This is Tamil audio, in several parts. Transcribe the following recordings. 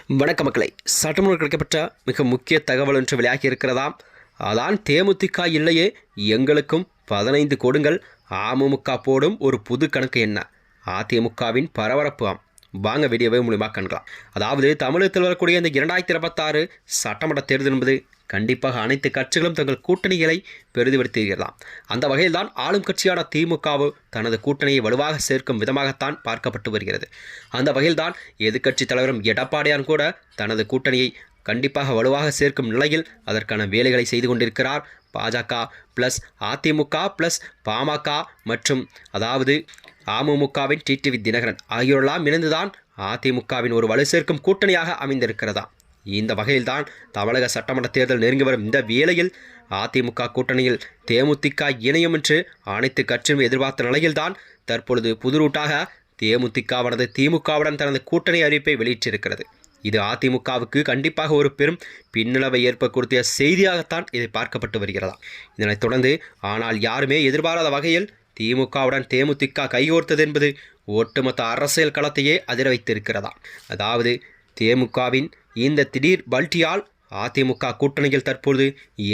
வணக்க மக்களை, சட்டமன்ற கிடைக்கப்பட்ட மிக முக்கிய தகவல் ஒன்று வெளியாகி இருக்கிறதாம். அதான் தேமுதிக இல்லையே எங்களுக்கும் 15 கொடுங்கள், அமமுக போடும் ஒரு புது கணக்கு என்ன? அதிமுகவின் பரபரப்பு வாங்க வீடியோவை மூலியமாக காணலாம். அதாவது தமிழகத்தில் வரக்கூடிய இந்த 2026 சட்டமன்ற தேர்தல் என்பது கண்டிப்பாக அனைத்து கட்சிகளும் தங்கள் கூட்டணிகளை பெரிதுபடுத்துகிறதாம். அந்த வகையில் தான் ஆளும் கட்சியான திமுகவு தனது கூட்டணியை வலுவாக சேர்க்கும் விதமாகத்தான் பார்க்கப்பட்டு வருகிறது. அந்த வகையில் தான் எதிர்க்கட்சி தலைவரும் எடப்பாடியார் கூட தனது கூட்டணியை கண்டிப்பாக வலுவாக சேர்க்கும் நிலையில் அதற்கான வேலைகளை செய்து கொண்டிருக்கிறார். பாஜக ப்ளஸ் அதிமுக ப்ளஸ் பாமக மற்றும் அதாவது அமமுகவின் டிடிவி தினகரன் ஆகியோரெல்லாம் இணைந்துதான் அதிமுகவின் ஒரு வலு சேர்க்கும் கூட்டணியாக அமைந்திருக்கிறதா. இந்த வகையில்தான் தமிழக சட்டமன்ற தேர்தல் நெருங்கி வரும் இந்த வேளையில் அதிமுக கூட்டணியில் தேமுதிக இணையும் என்று அனைத்து கட்சியும் எதிர்பார்த்த நிலையில்தான் தற்பொழுது புது ரூட்டாக தேமுதிகவானது திமுகவுடன் தனது கூட்டணி அறிவிப்பை வெளியிட்டிருக்கிறது. இது அதிமுகவுக்கு கண்டிப்பாக ஒரு பெரும் பின்னடைவை ஏற்படுத்திய செய்தியாகத்தான் இதை பார்க்கப்பட்டு வருகிறதா. இதனைத் தொடர்ந்து ஆனால் யாருமே எதிர்பாராத வகையில் திமுகவுடன் தேமுதிக கைகோர்த்தது என்பது ஒட்டுமொத்த அரசியல் களத்தையே அதிர வைத்திருக்கிறதா. அதாவது தேமுகவின் இந்த திடீர் பல்ட்டியால் அதிமுக கூட்டணியில் தற்பொழுது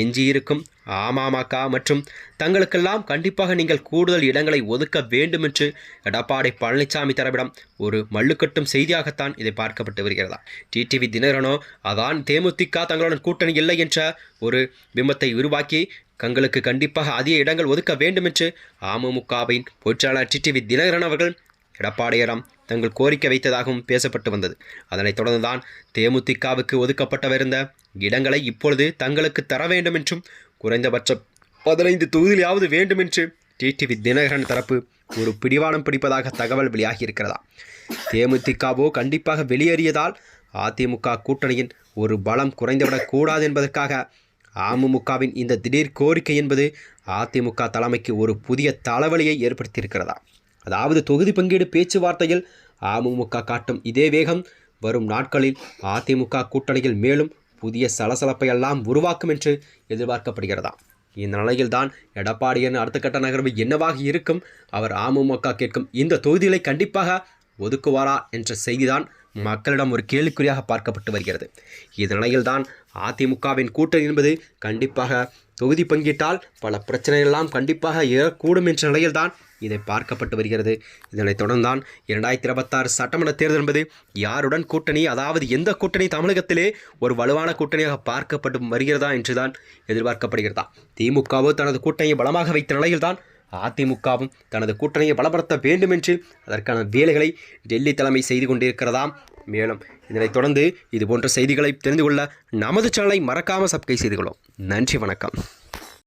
எஞ்சியிருக்கும் அமமுக மற்றும் தங்களுக்கெல்லாம் கண்டிப்பாக நீங்கள் கூடுதல் இடங்களை ஒதுக்க வேண்டும் என்று எடப்பாடி பழனிசாமி தரப்பிடம் ஒரு மல்லுக்கட்டும் செய்தியாகத்தான் இதை பார்க்கப்பட்டு வருகிறதா. டிடிவி தினகரனோ அதான் தேமுதிக தங்களுடன் கூட்டணி இல்லை என்ற ஒரு பிம்பத்தை உருவாக்கி தங்களுக்கு கண்டிப்பாக அதிக இடங்கள் ஒதுக்க வேண்டும் என்று அமமுகவின் பொதுச்செயலாளர் டிடிவி தினகரன் அவர்கள் எடப்பாடியாரிடம் தங்கள் கோரிக்கை வைத்ததாகவும் பேசப்பட்டு வந்தது. அதனைத் தொடர்ந்துதான் தேமுதிகவுக்கு ஒதுக்கப்பட்டவிருந்த இடங்களை இப்பொழுது தங்களுக்கு தர வேண்டும் என்றும் குறைந்தபட்சம் 15 தொகுதியிலாவது வேண்டும் என்று டிடிவி தினகரன் தரப்பு ஒரு பிடிவானம் பிடிப்பதாக தகவல் வெளியாகி இருக்கிறதா. தேமுதிகவோ கண்டிப்பாக வெளியேறியதால் அதிமுக கூட்டணியின் ஒரு பலம் குறைந்துவிடக் கூடாது என்பதற்காக அமமுகவின் இந்த திடீர் கோரிக்கை என்பது அதிமுக தலைமைக்கு ஒரு புதிய தலைவலியை ஏற்படுத்தியிருக்கிறதா. அதாவது தொகுதி பங்கீடு பேச்சுவார்த்தையில் அமமுக காட்டும் இதே வேகம் வரும் நாட்களில் அதிமுக கூட்டணியில் மேலும் புதிய சலசலப்பை எல்லாம் உருவாக்கும் என்று எதிர்பார்க்கப்படுகிறதா. இந்த நிலையில்தான் எடப்பாடியின் அடுத்த கட்ட நகர்வு என்னவாக இருக்கும், அவர் அமமுக கேட்கும் இந்த தொகுதிகளை கண்டிப்பாக ஒதுக்குவாரா என்ற செய்திதான் மக்களிடம் ஒரு கேள்விக்குறியாக பார்க்கப்பட்டு வருகிறது. இதனிலையில்தான் அதிமுகவின் கூட்டணி என்பது கண்டிப்பாக தொகுதி பங்கீட்டால் பல பிரச்சனைகளெல்லாம் கண்டிப்பாக ஏறக்கூடும் என்ற நிலையில்தான் இதை பார்க்கப்பட்டு வருகிறது. இதனைத் தொடர்ந்தான் 2026 சட்டமன்ற தேர்தல் என்பது யாருடன் கூட்டணி, அதாவது எந்த கூட்டணி தமிழகத்திலே ஒரு வலுவான கூட்டணியாக பார்க்கப்பட்டு வருகிறதா என்றுதான் எதிர்பார்க்கப்படுகிறதா. திமுகவோ தனது கூட்டணியை பலமாக வைத்த நிலையில்தான் அதிமுகவும் தனது கூட்டணியை பலப்படுத்த வேண்டும் என்று அதற்கான வேலைகளை டெல்லி தலைமை செய்து கொண்டிருக்கிறதாம். மேலும் இதனைத் தொடர்ந்து இதுபோன்ற செய்திகளை தெரிந்து கொள்ள நமது சேனலை மறக்காமல் சப்ஸ்கிரைப் செய்து கொள்ளும். நன்றி, வணக்கம்.